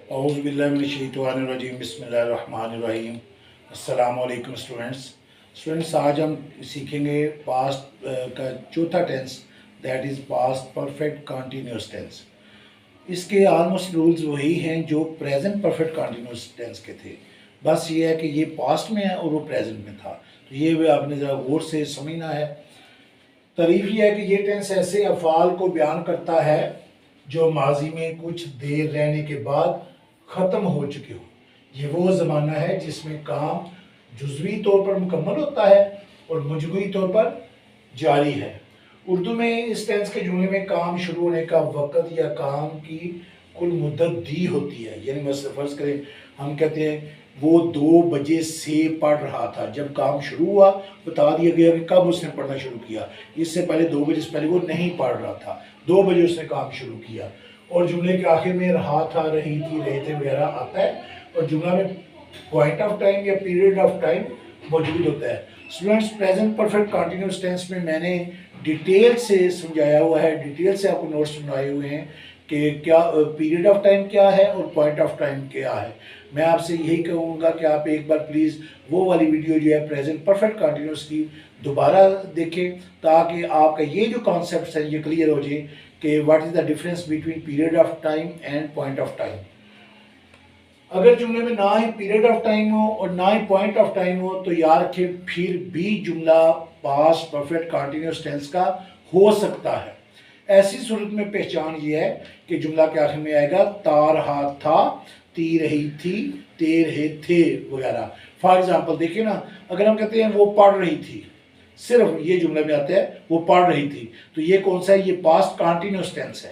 औज़ुबिल्लाहिमिनश्शैतानिर्रजीम बिस्मिल्लाहिर्रहमानिर्रहीम। अस्सलामु अलैकुम स्टूडेंट्स, आज हम सीखेंगे पास्ट का चौथा tense, that is past perfect continuous tense. इसके ऑलमोस्ट रूल्स वही हैं जो प्रेजेंट परफेक्ट कंटिन्यूस टेंस के थे, बस ये है कि ये पास्ट में है और वो प्रेजेंट में था। तो ये भी आपने ज़रा गौर से समझना है। तारीफ ये है कि ये टेंस ऐसे अफ़ाल को बयान करता है जो माजी में कुछ देर रहने के बाद ख़त्म हो चुके हो। ये वो ज़माना है जिसमें काम जुज़वी तौर पर मुकम्मल होता है और मजमूई तौर पर जारी है। उर्दू में इस टेंस के जुमले में काम शुरू होने का वक़्त या काम की कुल मुद्दत दी होती है। यानी मसलन फ़र्ज़ करें, हम कहते हैं वो 2 बजे से पढ़ रहा था। जब काम शुरू हुआ बता दिया गया कि कब उसने पढ़ना शुरू किया। इससे पहले 2 बजे से पहले वो नहीं पढ़ रहा था, 2 बजे उसने काम शुरू किया। और जुमले के आखिर में रहा था, रही थी, रहे थे वगैरह आता है और जुमला में पॉइंट ऑफ टाइम या पीरियड ऑफ टाइम मौजूद होता है। Students, present perfect continuous tense में मैंने डिटेल से समझाया हुआ है, डिटेल से आपको नोट्स बनाए हुए हैं कि क्या पीरियड ऑफ टाइम क्या है और पॉइंट ऑफ टाइम क्या है। मैं आपसे यही कहूँगा कि आप एक बार प्लीज़ वो वाली वीडियो जो है प्रेजेंट परफेक्ट कंटिन्यूस की दोबारा देखें, ताकि आपका ये जो कॉन्सेप्ट है ये क्लियर हो जाए कि what is the difference between period of time and point of time. अगर जुमले में ना ही पीरियड ऑफ टाइम हो और ना ही पॉइंट ऑफ टाइम हो तो याद रखें फिर भी जुमला पास्ट परफेक्ट कंटिन्यूस टेंस का हो सकता है। ऐसी सूरत में पहचान ये है कि जुमला के आखिर में आएगा ता रहा था, ती रही थी, ते रहे थे वगैरह। फॉर एग्जाम्पल देखिए ना, अगर हम कहते हैं वो पढ़ रही थी, सिर्फ ये जुमले में आता है वो पढ़ रही थी, तो ये कौन सा है? ये पास्ट कंटिन्यूस टेंस है,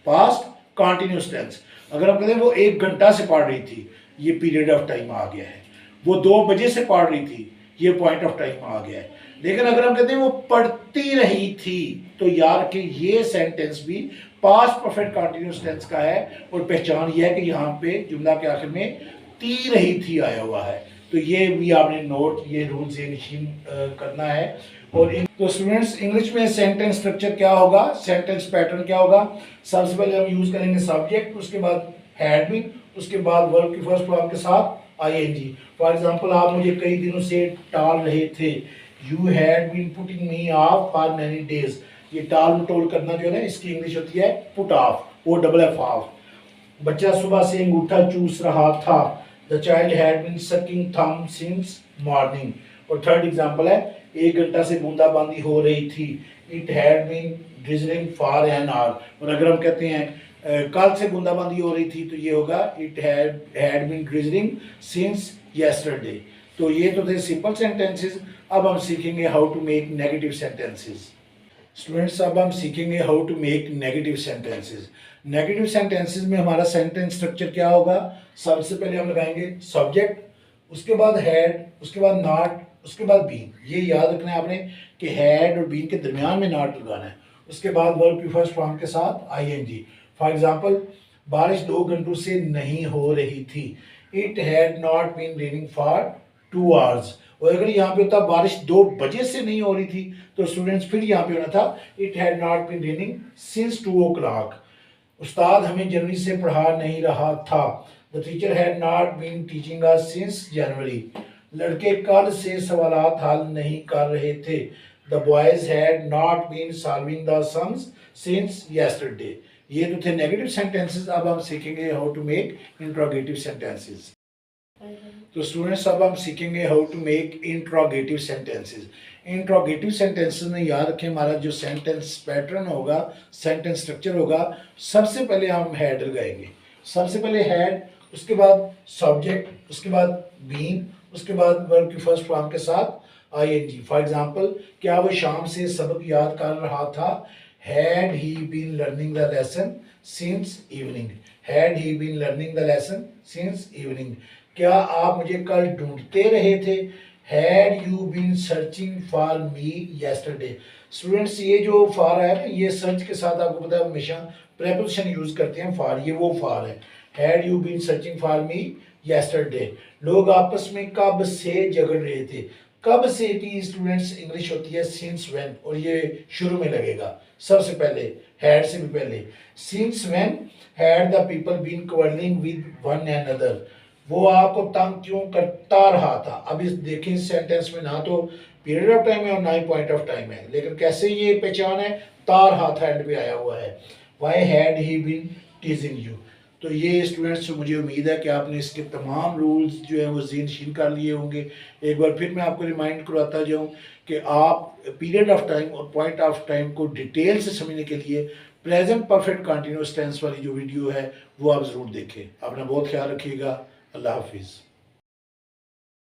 पास्ट कंटिन्यूस टेंस। अगर हम कहते हैं वो 1 घंटा से पढ़ रही थी, ये पीरियड ऑफ टाइम आ गया है। वो 2 बजे से पढ़ रही थी, ये पॉइंट ऑफ टाइम आ गया है। लेकिन अगर हम कहते हैं वो पढ़ती रही थी, तो यार कि ये सेंटेंस भी पास्ट परफेक्ट कंटिन्यूस टेंस का है और पहचान ये है कि यहाँ पे जुमला के आखिर में ती रही थी आया हुआ है। तो ये भी आपने नोट, ये रूल से निशीन करना है। और तो स्टूडेंट्स, इंग्लिश में सेंटेंस स्ट्रक्चर क्या होगा, सेंटेंस पैटर्न क्या होगा? सबसे पहले हम यूज करेंगे सब्जेक्ट, उसके बाद हैड बीन, उसके बाद वर्ब की फर्स्ट फॉर्म के साथ आईएनजी। फॉर एग्जांपल, आप मुझे कई दिनों से टाल रहे थे, you had been putting me off for many days. ये टाल मटोल करना जो है ना, इसकी इंग्लिश होती है put off, O double F off. बच्चा सुबह से अंगूठा चूस रहा था, the child had been sucking thumb since morning. और थर्ड एग्जांपल है, 1 घंटा से बूंदाबांदी हो रही थी, it had been drizzling for an hour. और अगर हम कहते हैं कल से बूंदाबांदी हो रही थी, तो ये होगा it had been drizzling since yesterday. तो ये तो थे सिंपल सेंटेंसेस। अब हम सीखेंगे how to make negative sentences. Students, अब हम सीखेंगे how to make negative sentences. Negative sentences में हमारा सेंटेंस स्ट्रक्चर क्या होगा? सबसे पहले हम लगाएंगे सब्जेक्ट, उसके बाद हैड, उसके बाद नॉट, उसके बाद बीन। ये याद रखना है आपने कि हैड और बीन के दरमियान में नॉट लगाना है। उसके बाद वर्ब की फर्स्ट फॉर्म के साथ आईएनजी। फॉर एग्जांपल, बारिश 2 घंटों से नहीं हो रही थी, it had not been raining for 2 hours. और अगर यहाँ पे होता बारिश 2 बजे से नहीं हो रही थी, तो स्टूडेंट्स फिर यहाँ पे होना था it had not been raining since 2 o'clock। उस्ताद हमें जनवरी से पढ़ा नहीं रहा था, the teacher had not been teaching us since January. लड़के कल से सवालात हल नहीं कर रहे थे, the boys had not been solving the sums since yesterday. ये तो थे नेगेटिव सेंटेंसेस। अब हम सीखेंगे how to make interrogative sentences. तो स्टूडेंट्स, अब हम सीखेंगे how to make interrogative sentences. Interrogative sentences में याद रखें हमारा जो सेंटेंस पैटर्न होगा, सेंटेंस स्ट्रक्चर होगा, सबसे पहले हम हैड लगाएंगे। सबसे पहले हैड, उसके बाद सब्जेक्ट, उसके बाद बीन, उसके बाद वर्ब की फर्स्ट फॉर्म के साथ आईएनजी। फॉर एग्जांपल, क्या वो शाम से सबक याद कर रहा था, had he been learning the lesson since evening. Had he been learning the lesson since evening. क्या आप मुझे कल ढूंढते रहे थे, had you been searching for me yesterday. Students, ये जो फॉर है ना, ये सर्च के साथ आपको पता है हमेशा प्रेपोजिशन यूज करते हैं फॉर, ये वो फॉर है। Had you been searching for me yesterday. लोग आपस में कब से झगड़ रहे थे, कब से टी स्टूडेंट्स इंग्लिश होती है सिंस व्हेन, और ये शुरू में लगेगा सबसे पहले, हैड से भी पहले। Since when had the people been quarrelling with one and other, वो आपको तंग क्यों करता रहा था। अब इस देखें इस सेंटेंस में ना तो पीरियड ऑफ टाइम है और ना ही पॉइंट ऑफ टाइम है, लेकिन कैसे ये पहचान है, तार हाथ एंड पे आया हुआ है। Why had he been teasing you. तो ये स्टूडेंट्स, मुझे उम्मीद है कि आपने इसके तमाम रूल्स जो हैं वो ज़हन कर लिए होंगे। एक बार फिर मैं आपको रिमाइंड करवाता जाऊँ कि आप पीरियड ऑफ टाइम और पॉइंट ऑफ टाइम को डिटेल से समझने के लिए प्रेजेंट परफेक्ट कंटिन्यूस टेंस वाली जो वीडियो है वो आप ज़रूर देखें। अपना बहुत ख्याल रखिएगा। अल्लाह हाफिज़।